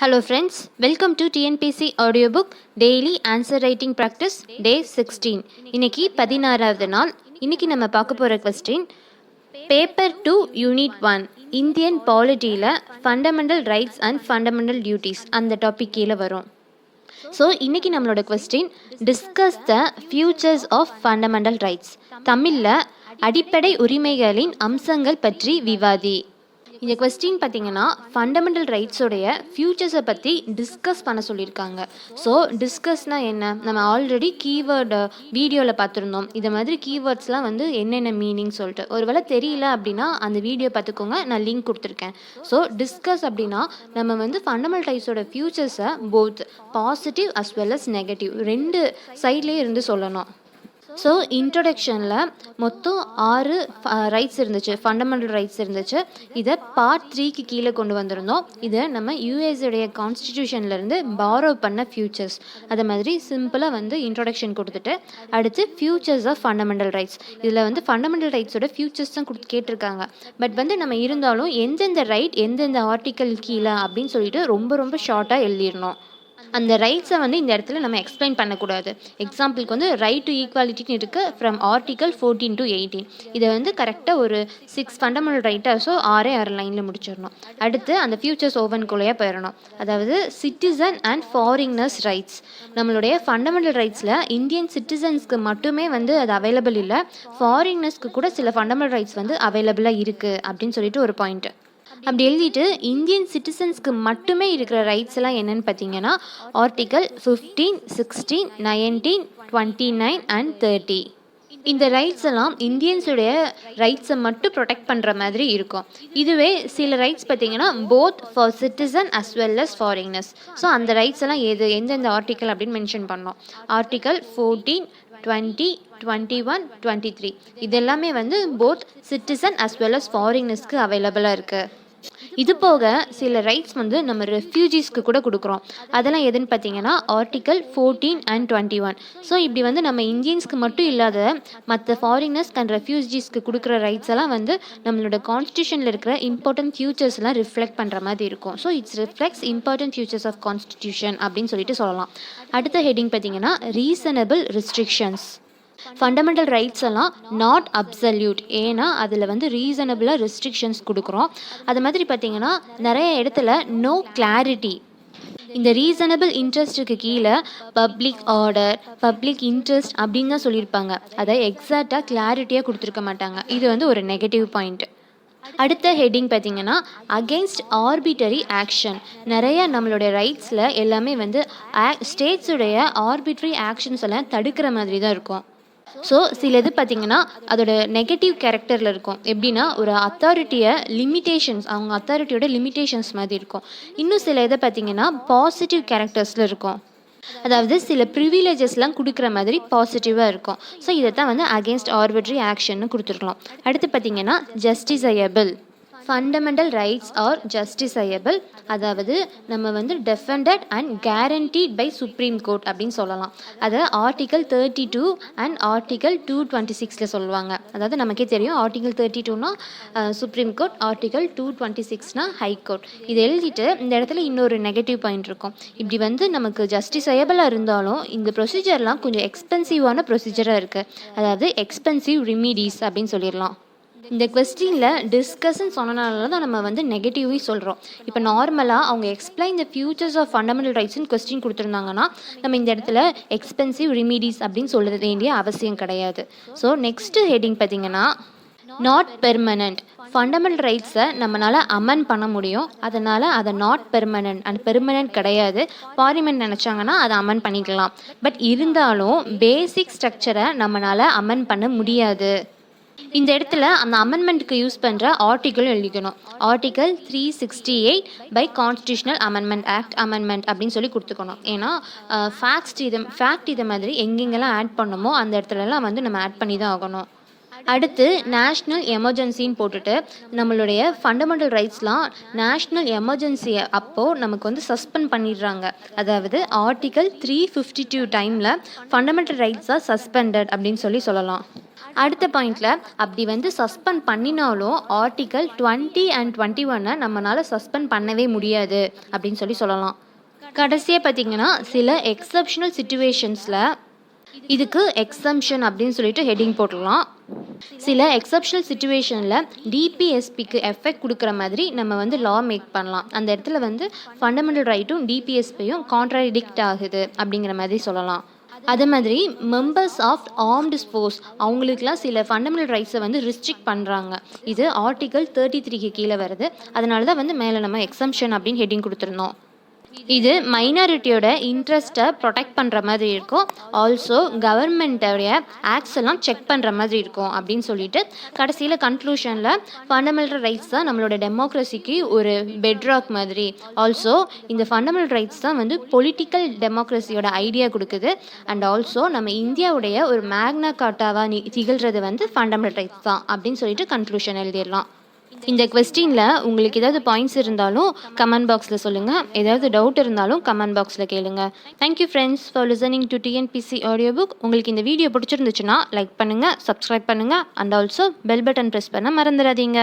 Hello friends, welcome to TNPC Audiobook Daily Answer Writing Practice Day 16. இன்னைக்கு 16வது நாள். இன்னைக்கு நம்ம பார்க்க போகிற கொஸ்டின் பேப்பர் 2 யூனிட் 1 இந்தியன் பாலிட்டியில் fundamental rights and fundamental duties அந்த டாபிக் கீழே வரும். ஸோ இன்றைக்கி நம்மளோட question discuss the features of fundamental rights. தமிழில் அடிப்படை உரிமைகளின் அம்சங்கள் பற்றி விவாதி. இந்த கொஸ்டின் பார்த்திங்கன்னா ஃபண்டமெண்டல் ரைட்ஸோடைய ஃபியூச்சர்ஸை பற்றி டிஸ்கஸ் பண்ண சொல்லியிருக்காங்க. ஸோ டிஸ்கஸ்னால் என்ன, நம்ம ஆல்ரெடி கீவேர்டு வீடியோவில் பார்த்துருந்தோம். இதை மாதிரி கீவேர்ட்ஸ்லாம் என்னென்ன மீனிங் சொல்லிட்டு ஒருவேளை தெரியல அப்படின்னா அந்த வீடியோ பார்த்துக்கோங்க, நான் லிங்க் கொடுத்துருக்கேன். ஸோ டிஸ்கஸ் அப்படின்னா நம்ம ஃபண்டமெண்டல் ரைட்ஸோட ஃபியூச்சர்ஸை both positive as well as negative ரெண்டு சைட்லேயே இருந்து சொல்லணும். ஸோ இன்ட்ரொடக்ஷனில் மொத்தம் 6 ரைட்ஸ் இருந்துச்சு, ஃபண்டமெண்டல் ரைட்ஸ் இருந்துச்சு. இதை பார்ட் 3க்கு கீழே கொண்டு வந்திருந்தோம். இதை நம்ம யூஎஸ்டைய கான்ஸ்டிடியூஷன்லேருந்து பாரோ பண்ண ஃபியூச்சர்ஸ். அதை மாதிரி சிம்பிளாக இன்ட்ரொடக்ஷன் கொடுத்துட்டு அடுத்து ஃபியூச்சர்ஸ் ஆஃப் ஃபண்டமெண்டல் ரைட்ஸ். இதில் ஃபண்டமெண்டல் ரைட்ஸோட ஃபியூச்சர்ஸ் தான் கேட்டிருக்காங்க. பட் நம்ம இருந்தாலும் எந்தெந்த ரைட் எந்தெந்த ஆர்டிக்கல் கீழே அப்படின்னு சொல்லிட்டு ரொம்ப ஷார்ட்டாக எழுதிடணும். அந்த ரைட்ஸை இந்த இடத்துல நம்ம எக்ஸ்பிளைன் பண்ணக்கூடாது. எக்ஸாம்பிளுக்கு ரைட் டு ஈக்குவாலிட்டின்னு இருக்குது ஃப்ரம் ஆர்டிக்கல் 14 to 18. இதை கரெக்டாக ஒரு 6 ஃபண்டமெண்டல் ரைட்டாக ஸோ 6 லைனில் முடிச்சிடணும். அடுத்து அந்த ஃபியூச்சர்ஸ் ஓவன்குள்ளேயே போயிடணும். அதாவது சிட்டிசன் அண்ட் ஃபாரினர்ஸ் ரைட்ஸ். நம்மளுடைய ஃபண்டமெண்டல் ரைட்ஸில் இந்தியன் சிட்டிசன்ஸ்க்கு மட்டுமே அது அவைலபிள் இல்லை, ஃபாரினர்ஸ்க்கு கூட சில ஃபண்டமெண்டல் ரைட்ஸ் அவைலபிளாக இருக்குது அப்படின்னு சொல்லிட்டு ஒரு பாயிண்ட். அப்படி எழுதிட்டு இந்தியன் சிட்டிசன்ஸ்க்கு மட்டுமே இருக்கிற ரைட்ஸ் எல்லாம் என்னன்னு பார்த்தீங்கன்னா ஆர்டிக்கல் 15, 16, 19, 29 அண்ட் 30. இந்த ரைட்ஸ் எல்லாம் இந்தியன்ஸுடைய ரைட்ஸை மட்டும் ப்ரொடெக்ட் பண்ணுற மாதிரி இருக்கும். இதுவே சில ரைட்ஸ் பார்த்தீங்கன்னா both for citizen as well as foreigners. So அந்த ரைட்ஸ் எல்லாம் எந்தெந்த ஆர்டிக்கல் அப்படின்னு மென்ஷன் பண்ணோம். ஆர்டிக்கல் 14, 20, 21, 23 இது எல்லாமே both citizen as well as ஃபாரினர்ஸ்க்கு அவைலபிளாக இருக்குது. இது போக சில ரைட்ஸ் நம்ம ரெஃப்யூஜிஸ்க்கு கூட கொடுக்குறோம். அதெல்லாம் எதுன்னு பார்த்தீங்கன்னா ஆர்டிக்கல் 14 அண்ட் 21. ஸோ இப்படி நம்ம இந்தியன்ஸ்க்கு மட்டும் இல்லாத மற்ற ஃபாரினர்ஸ் அண்ட் ரெஃப்யூஜிஸ்க்கு கொடுக்குற ரைட்ஸ் எல்லாம் நம்மளோட கான்ஸ்டியூஷனில் இருக்கிற இம்பார்ட்டன்ட் ஃபியூச்சர்ஸ்லாம் ரிஃப்ளெக்ட் பண்ணுற மாதிரி இருக்கும். So it's reflects important features of constitution அப்படின்னு சொல்லிட்டு சொல்லலாம். அடுத்த ஹெட்டிங் பார்த்தீங்கன்னா ரீசனபிள் ரெஸ்ட்ரிக்ஷன்ஸ். ஃபண்டமெண்டல் ரைட்ஸ் எல்லாம் நாட் அப்சல்யூட், ஏன்னா அதில் ரீசனபிளாக ரெஸ்ட்ரிக்ஷன்ஸ் கொடுக்குறோம். அது மாதிரி பார்த்திங்கன்னா நிறைய இடத்துல நோ கிளாரிட்டி. இந்த ரீசனபிள் இன்ட்ரெஸ்ட்டுக்கு கீழே பப்ளிக் ஆர்டர், பப்ளிக் இன்ட்ரெஸ்ட் அப்படின்னு தான் சொல்லியிருப்பாங்க. அதை எக்ஸாக்டாக கிளாரிட்டியாக கொடுத்துருக்க மாட்டாங்க. இது ஒரு நெகட்டிவ் பாயிண்ட். அடுத்த ஹெட்டிங் பார்த்தீங்கன்னா அகெயின்ஸ்ட் ஆர்பிட்டரி ஆக்ஷன். நிறைய நம்மளுடைய ரைட்ஸில் எல்லாமே ஸ்டேட்ஸுடைய ஆர்பிட்ரரி ஆக்ஷன்ஸ் எல்லாம் தடுக்கிற மாதிரி தான் இருக்கும். ஸோ சில இது பார்த்திங்கன்னா அதோட நெகட்டிவ் கேரக்டரில் இருக்கும். எப்படின்னா ஒரு அத்தாரிட்டியை லிமிட்டேஷன்ஸ், அவங்க அத்தாரிட்டியோட லிமிட்டேஷன்ஸ் மாதிரி இருக்கும். இன்னும் சில இதை பார்த்திங்கன்னா பாசிட்டிவ் கேரக்டர்ஸில் இருக்கும். அதாவது சில ப்ரிவிலேஜஸ்லாம் கொடுக்குற மாதிரி பாசிட்டிவாக இருக்கும். ஸோ இதை தான் அகெயின்ஸ்ட் ஆர்பிட்ரரி ஆக்ஷன்னு கொடுத்துருக்கலாம். அடுத்து பார்த்திங்கன்னா ஜஸ்டிசையபிள். ஃபண்டமெண்டல் ரைட்ஸ் ஆர் ஜஸ்டிசையபிள், அதாவது நம்ம defended and guaranteed by Supreme Court அப்படின்னு சொல்லலாம். அதை ஆர்டிக்கல் 32 அண்ட் ஆர்டிக்கல் 226 சொல்லுவாங்க. அதாவது நமக்கே தெரியும் ஆர்டிக்கல் 32னா சுப்ரீம் கோர்ட், ஆர்டிக்கல் 226னா ஹை கோர்ட். இது எழுதிட்டு இந்த இடத்துல இன்னொரு நெகட்டிவ் பாயிண்ட் இருக்கும். இப்படி நமக்கு ஜஸ்டிசையபிளாக இருந்தாலும் இந்த ப்ரொசீஜர்லாம் கொஞ்சம் எக்ஸ்பென்சிவான ப்ரொசீஜராக இருக்குது. அதாவது எக்ஸ்பென்சிவ் ரெமிடிஸ் அப்படின்னு சொல்லிடலாம். இந்த கொஸ்டினில் டிஸ்கஸ்ன்னு சொன்னனால தான் நம்ம நெகட்டிவ்வே சொல்கிறோம். இப்போ நார்மலாக அவங்க explain the features of fundamental ரைட்ஸ்னு கொஸ்டின் கொடுத்துருந்தாங்கன்னா நம்ம இந்த இடத்துல எக்ஸ்பென்சிவ் ரெமிடிஸ் அப்படின்னு சொல்ல வேண்டிய அவசியம் கிடையாது. ஸோ நெக்ஸ்ட்டு ஹெட்டிங் பார்த்திங்கன்னா நாட் பெர்மனண்ட். ஃபண்டமெண்டல் ரைட்ஸை நம்மளால் அமெண்ட் பண்ண முடியும், அதனால் அதை நாட் பெர்மனண்ட் அண்ட் பெர்மனண்ட் கிடையாது. பார்லிமெண்ட் நினச்சாங்கன்னா அதை அமெண்ட் பண்ணிக்கலாம். பட் இருந்தாலும் பேசிக் ஸ்ட்ரக்சரை நம்மளால் அமெண்ட் பண்ண முடியாது. இந்த இடத்துல அந்த அமெண்ட்மெண்ட்டுக்கு யூஸ் பண்ணுற ஆர்டிக்கல் எழுதிக்கணும். Article 368 by constitutional amendment act amendment அப்படின்னு சொல்லி கொடுத்துக்கணும். ஏன்னா ஃபேக்ட் இதை மாதிரி எங்கெங்கெல்லாம் ஆட் பண்ணணுமோ அந்த இடத்துலலாம் நம்ம ஆட் பண்ணி தான் ஆகணும். அடுத்து நேஷ்னல் எமர்ஜென்சின்னு போட்டுட்டு நம்மளுடைய ஃபண்டமெண்டல் ரைட்ஸ்லாம் நேஷ்னல் எமர்ஜென்சி அப்போது நமக்கு சஸ்பெண்ட் பண்ணிடுறாங்க. அதாவது ஆர்டிக்கல் 352 டைமில் ஃபண்டமெண்டல் ரைட்ஸாக சஸ்பெண்டட் அப்படின்னு சொல்லலாம். அடுத்த பாயிண்ட்ல அப்படி வந்து சஸ்பெண்ட் பண்ணினாலும் ஆர்டிகல் 20 அண்ட் 21 நம்மளால சஸ்பெண்ட் பண்ணவே முடியாது அப்படின்னு சொல்லலாம். கடைசியாக பார்த்தீங்கன்னா சில எக்ஸப்ஷனல் சுச்சுவேஷன்ஸில் இதுக்கு எக்ஸம்ஷன் அப்படின்னு சொல்லிட்டு ஹெட்டிங் போட்டுடலாம். சில எக்ஸப்ஷனல் சுச்சுவேஷனில் டிபிஎஸ்பிக்கு எஃபெக்ட் கொடுக்குற மாதிரி நம்ம வந்து லா மேக் பண்ணலாம். அந்த இடத்துல வந்து ஃபண்டமெண்டல் ரைட்டும் டிபிஎஸ்பியும் கான்ட்ராடிக்ட் ஆகுது அப்படிங்கிற மாதிரி சொல்லலாம். அதே மாதிரி மெம்பர்ஸ் ஆஃப் ஆர்ம்டு ஃபோர்ஸ் அவங்களுக்குலாம் சில ஃபண்டமெண்டல் ரைட்ஸை வந்து ரிஸ்ட்ரிக்ட் பண்ணுறாங்க. இது ஆர்டிகல் 33க்கு கீழே வருது. அதனால தான் வந்து மேலே நம்ம எக்ஸம்ஷன் அப்படின்னு ஹெட்டிங் கொடுத்துருந்தோம். இது மைனாரிட்டியோட இன்ட்ரெஸ்ட்டை ப்ரொடெக்ட் பண்ணுற மாதிரி இருக்கும். ஆல்சோ கவர்மெண்ட்டோடைய ஆக்ட்ஸ் எல்லாம் செக் பண்ணுற மாதிரி இருக்கும் அப்படின்னு சொல்லிட்டு கடைசியில் கன்க்ளூஷனில் ஃபண்டமெண்டல் ரைட்ஸ் தான் நம்மளோட டெமோக்ரஸிக்கு ஒரு பெட்ராக் மாதிரி. ஆல்சோ இந்த ஃபண்டமெண்டல் ரைட்ஸ் தான் வந்து பொலிட்டிக்கல் டெமோக்ரஸியோட ஐடியா கொடுக்குது. அண்ட் ஆல்சோ நம்ம இந்தியாவுடைய ஒரு மேக்னா கார்ட்டாவாக திகழ்கிறது வந்து ஃபண்டமெண்டல் ரைட்ஸ் தான் அப்படின்னு சொல்லிட்டு கன்க்ளூஷன் எழுதிடலாம். இந்த கொஸ்டினில் உங்களுக்கு ஏதாவது பாயிண்ட்ஸ் இருந்தாலும் கமெண்ட் பாக்ஸில் சொல்லுங்கள். ஏதாவது டவுட் இருந்தாலும் கமெண்ட் பாக்ஸில் கேளுங்க. Thank you friends for listening to TNPSC audio book. உங்களுக்கு இந்த வீடியோ பிடிச்சிருந்துச்சுன்னா லைக் பண்ணுங்கள், சப்ஸ்கிரைப் பண்ணுங்கள் and also bell button press பண்ண மறந்துடாதீங்க.